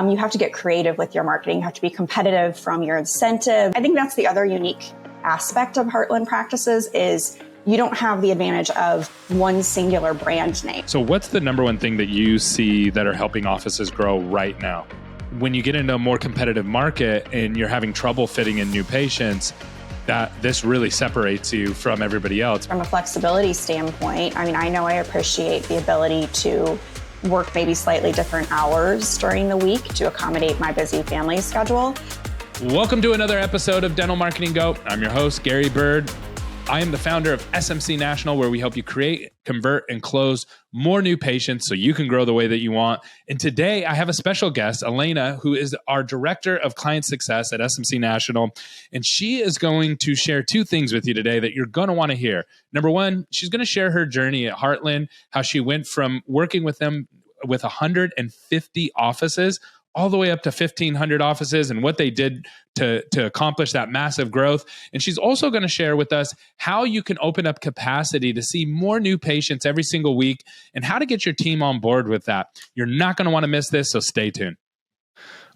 You have to get creative with your marketing. You have to be competitive from your incentive. I think that's the other unique aspect of Heartland practices is you don't have the advantage of one singular brand name. So what's the number one thing that you see that are helping offices grow right now? When you get into a more competitive market and you're having trouble fitting in new patients, that this really separates you from everybody else. From a flexibility standpoint, I know I appreciate the ability to work maybe slightly different hours during the week to accommodate my busy family schedule. Welcome to another episode of Dental Marketing Go. I'm your host, Gary Bird. I am the founder of SMC National, where we help you create, convert, and close more new patients so you can grow the way that you want. And today I have a special guest, Alaina, who is our Director of Client Success at SMC National. And she is going to share two things with you today that you're going to want to hear. Number one, she's going to share her journey at Heartland, how she went from working with them with 150 offices all the way up to 1,500 offices and what they did to accomplish that massive growth. And she's also going to share with us how you can open up capacity to see more new patients every single week and how to get your team on board with that. You're not going to want to miss this, so stay tuned.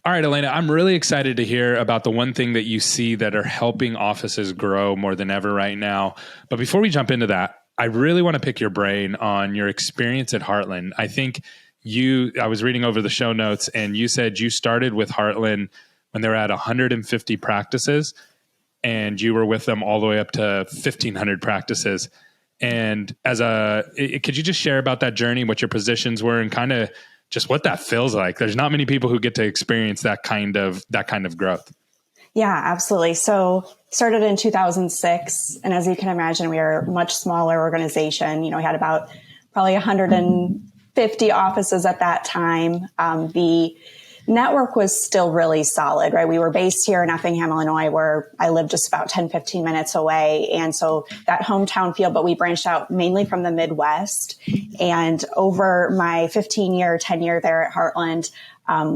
All right, Alaina, I'm really excited to hear about the one thing that you see that are helping offices grow more than ever right now. But before we jump into that, I really want to pick your brain on your experience at Heartland. I think I was reading over the show notes and you said you started with Heartland when they were at 150 practices and you were with them all the way up to 1,500 practices. And could you just share about that journey, what your positions were and kind of just what that feels like? There's not many people who get to experience that kind of growth. Yeah, absolutely. So started in 2006. And as you can imagine, we are a much smaller organization. We had about probably 150 offices at that time. The network was still really solid, right? We were based here in Effingham, Illinois, where I lived just about 10, 15 minutes away. And so that hometown feel, but we branched out mainly from the Midwest. And over my 15-year tenure there at Heartland,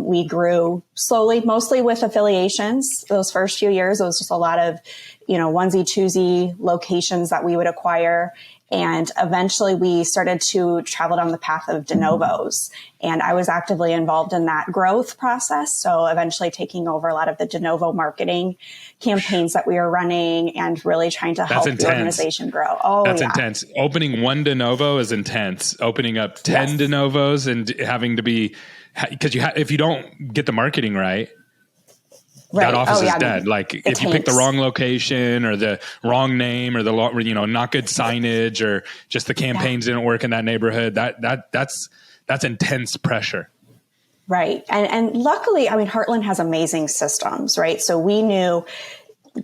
we grew slowly, mostly with affiliations. Those first few years, it was just a lot of, onesie, twosie locations that we would acquire. And eventually we started to travel down the path of de novos. And I was actively involved in that growth process. So eventually taking over a lot of the de novo marketing campaigns that we were running and really trying to help the organization grow. Oh, that's intense. Opening one de novo is intense. Opening up 10 de novos and having to be, because if you don't get the marketing right, that office is dead. If you pick the wrong location or the wrong name or not good signage or just the campaigns didn't work in that neighborhood, that's intense pressure. Right. And luckily, Heartland has amazing systems, right? So we knew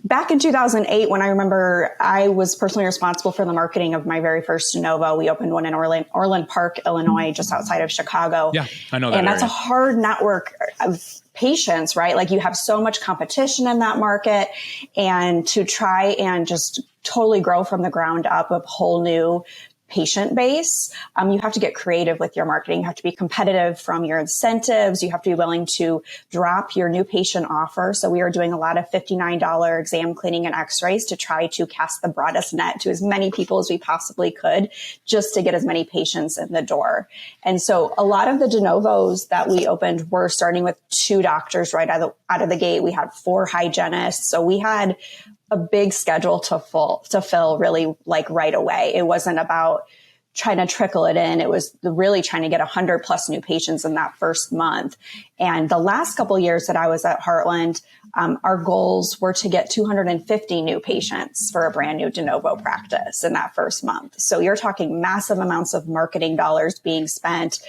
back in 2008, when I remember I was personally responsible for the marketing of my very first de novo. We opened one in Orland Park, Illinois, just outside of Chicago. Yeah, I know that. And that's area. a hard network of patients, right? Like you have so much competition in that market, and to try and just totally grow from the ground up a whole new patient base, you have to get creative with your marketing. You have to be competitive from your incentives. You have to be willing to drop your new patient offer. So we were doing a lot of $59 exam cleaning and x-rays to try to cast the broadest net to as many people as we possibly could, just to get as many patients in the door. And so a lot of the de novos that we opened were starting with 2 doctors right out of the gate. We had 4 hygienists. So we had a big schedule to fill really right away. It wasn't about trying to trickle it in. It was really trying to get 100 plus new patients in that first month. And the last couple of years that I was at Heartland, our goals were to get 250 new patients for a brand new de novo practice in that first month. So you're talking massive amounts of marketing dollars being spent.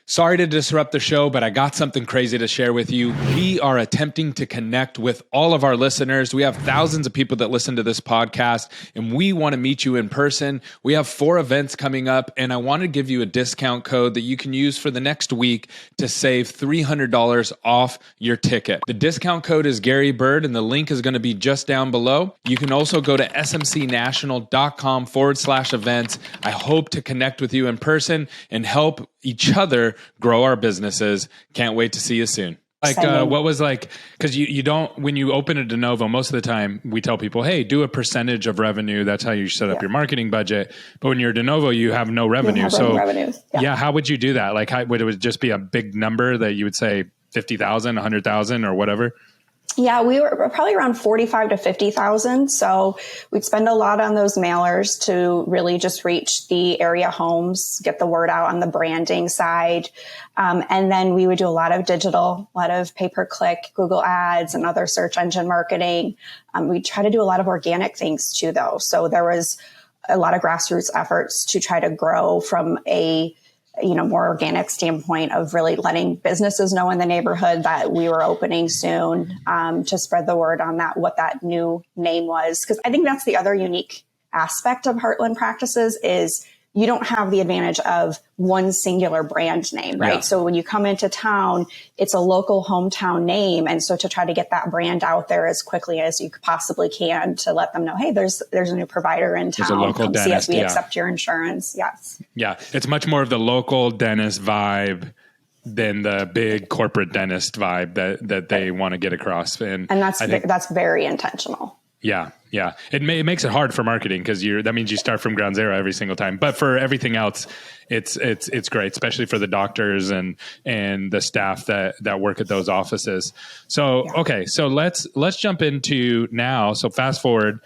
Sorry to disrupt the show, but I got something crazy to share with you. We are attempting to connect with all of our listeners. We have thousands of people that listen to this podcast, and we want to meet you in person. We have 4 events coming up, and I want to give you a discount code that you can use for the next week to save $300 off your ticket. The discount code is Gary Bird, and the link is going to be just down below. You can also go to smcnational.com/events. I hope to connect with you in person and help each other grow our businesses. Can't wait to see you soon. What was because you don't, when you open a de novo, most of the time we tell people, hey, do a percentage of revenue. That's how you set up your marketing budget. But when you're a de novo, you have no revenue. Revenue. How would you do that? Would it just be a big number that you would say 50,000, 100,000 or whatever? Yeah, we were probably around 45 to 50,000. So we'd spend a lot on those mailers to really just reach the area homes, get the word out on the branding side. And then we would do a lot of digital, a lot of pay-per-click, Google ads and other search engine marketing. We try to do a lot of organic things too, though. So there was a lot of grassroots efforts to try to grow from a more organic standpoint of really letting businesses know in the neighborhood that we were opening soon, to spread the word on that, what that new name was. Because I think that's the other unique aspect of Heartland practices is you don't have the advantage of one singular brand name, right? Yeah. So when you come into town, it's a local hometown name. And so to try to get that brand out there as quickly as you possibly can to let them know, hey, there's a new provider in town. There's a local dentist. See us, we accept your insurance. Yes. Yeah. It's much more of the local dentist vibe than the big corporate dentist vibe that they want to get across. And that's very intentional. Yeah. Yeah. It makes it hard for marketing because that means you start from ground zero every single time. But for everything else, it's great, especially for the doctors and the staff that work at those offices. So, yeah. Okay. So let's jump into now. So fast forward,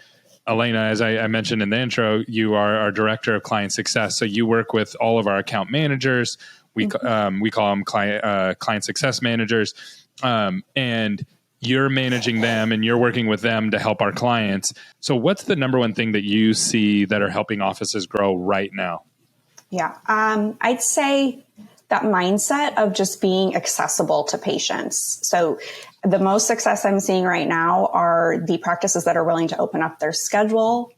Alaina, as I mentioned in the intro, you are our director of client success. So you work with all of our account managers. We call them client success managers. And you're managing them and you're working with them to help our clients. So what's the number one thing that you see that are helping offices grow right now? Yeah. I'd say that mindset of just being accessible to patients. So the most success I'm seeing right now are the practices that are willing to open up their schedule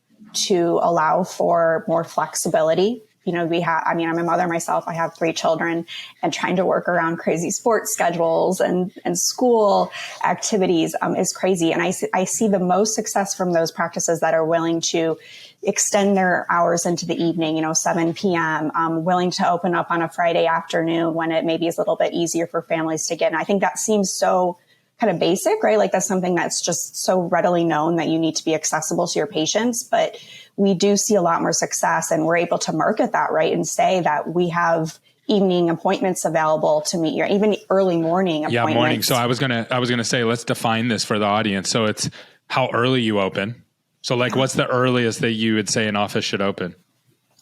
to allow for more flexibility. I'm a mother myself. I have 3 children, and trying to work around crazy sports schedules and school activities is crazy. And I see the most success from those practices that are willing to extend their hours into the evening, 7 p.m., willing to open up on a Friday afternoon when it maybe is a little bit easier for families to get. And I think that seems so kind of basic, right? Like that's something that's just so readily known that you need to be accessible to your patients. But we do see a lot more success, and we're able to market that, right? And say that we have evening appointments available to meet even early morning appointments. Yeah, morning. So I was gonna say, let's define this for the audience. So it's how early you open. So what's the earliest that you would say an office should open?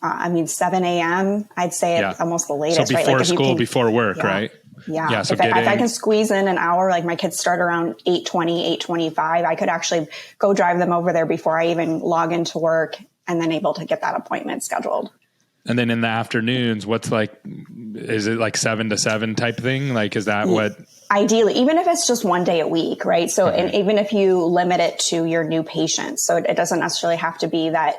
7 a.m. I'd say it's almost the latest. So before right? school, before work, right? Yeah. So if I can squeeze in an hour, like my kids start around 8:20, 8:25, I could actually go drive them over there before I even log into work, and then able to get that appointment scheduled. And then in the afternoons, is it 7 to 7 type thing? Is that what? Ideally, even if it's just one day a week, right? So, and even if you limit it to your new patients, so it doesn't necessarily have to be that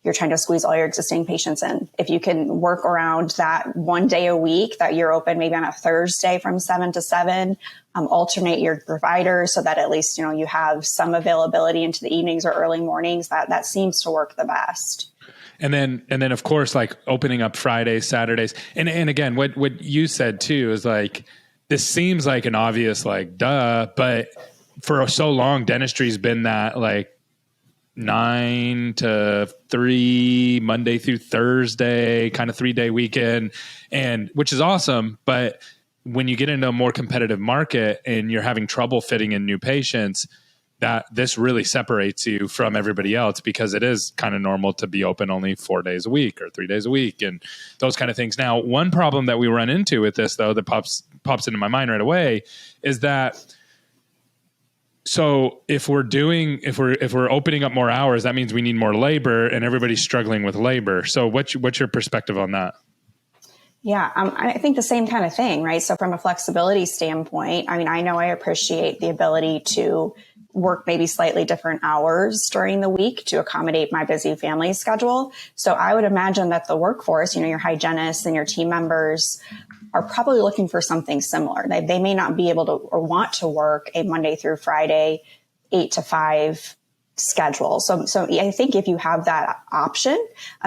you're trying to squeeze all your existing patients in. If you can work around that one day a week that you're open, maybe on a Thursday from 7 to 7, alternate your providers so that at least, you have some availability into the evenings or early mornings, that seems to work the best. And then of course, opening up Fridays, Saturdays. And again, what you said too is this seems like an obvious, duh, but for so long, dentistry's been that 9 to 3, Monday through Thursday, kind of 3-day weekend, and which is awesome. But when you get into a more competitive market and you're having trouble fitting in new patients, that this really separates you from everybody else, because it is kind of normal to be open only 4 days a week or 3 days a week and those kind of things. Now, one problem that we run into with this, though, that pops into my mind right away is that, so if we're opening up more hours, that means we need more labor, and everybody's struggling with labor. So what's your perspective on that? Yeah, I think the same kind of thing, right? So from a flexibility standpoint, I know I appreciate the ability to work maybe slightly different hours during the week to accommodate my busy family schedule. So I would imagine that the workforce, your hygienists and your team members are probably looking for something similar. They may not be able to or want to work a Monday through Friday, 8 to 5 schedule. So I think if you have that option,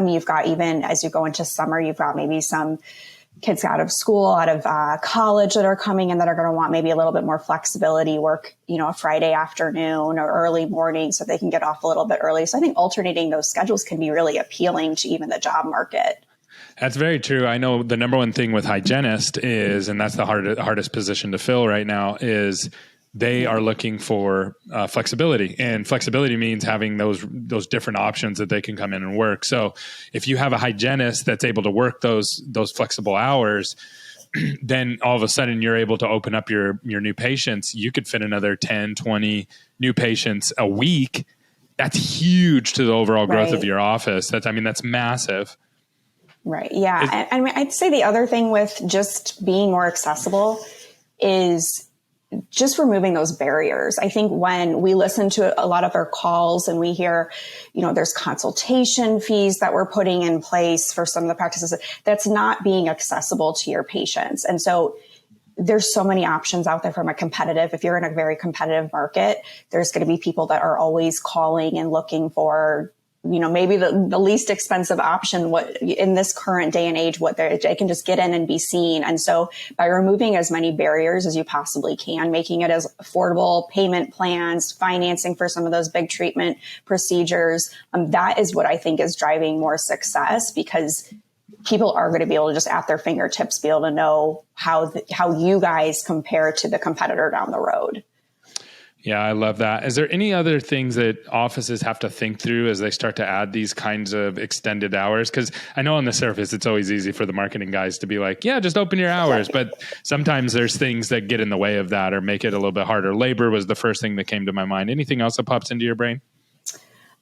you've got, even as you go into summer, you've got maybe some kids out of school, out of college that are coming in that are going to want maybe a little bit more flexibility, work, a Friday afternoon or early morning so they can get off a little bit early. So I think alternating those schedules can be really appealing to even the job market. That's very true. I know the number one thing with hygienist is, and that's the hardest position to fill right now, is they are looking for flexibility, and flexibility means having those different options that they can come in and work. So if you have a hygienist that's able to work those flexible hours, then all of a sudden you're able to open up your new patients. You could fit another 10, 20 new patients a week. That's huge to the overall growth of your office. That's massive. Right. Yeah. And I'd say the other thing with just being more accessible is just removing those barriers. I think when we listen to a lot of our calls and we hear, there's consultation fees that we're putting in place for some of the practices, that's not being accessible to your patients. And so there's so many options out there if you're in a very competitive market, there's going to be people that are always calling and looking for, maybe the least expensive option, what in this current day and age, they can just get in and be seen. And so by removing as many barriers as you possibly can, making it as affordable, payment plans, financing for some of those big treatment procedures, that is what I think is driving more success, because people are going to be able to just at their fingertips be able to know how you guys compare to the competitor down the road. Yeah, I love that. Is there any other things that offices have to think through as they start to add these kinds of extended hours? Because I know on the surface, it's always easy for the marketing guys to be like, yeah, just open your hours. But sometimes there's things that get in the way of that or make it a little bit harder. Labor was the first thing that came to my mind. Anything else that pops into your brain?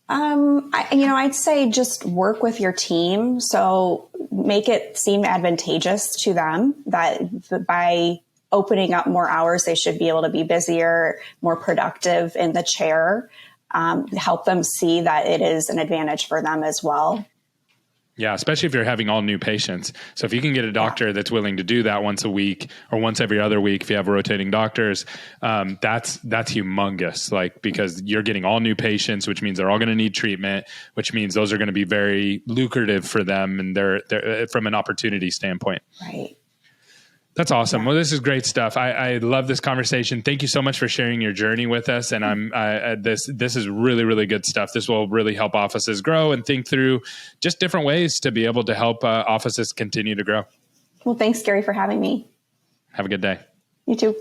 I'd say just work with your team. So make it seem advantageous to them that by opening up more hours, they should be able to be busier, more productive in the chair, help them see that it is an advantage for them as well. Yeah, especially if you're having all new patients. So if you can get a doctor that's willing to do that once a week or once every other week, if you have rotating doctors, that's humongous. Because you're getting all new patients, which means they're all going to need treatment, which means those are going to be very lucrative for them, and they're from an opportunity standpoint. Right. That's awesome. Well, this is great stuff. I love this conversation. Thank you so much for sharing your journey with us. And this is really, really good stuff. This will really help offices grow and think through just different ways to be able to help offices continue to grow. Well, thanks, Gary, for having me. Have a good day. You too.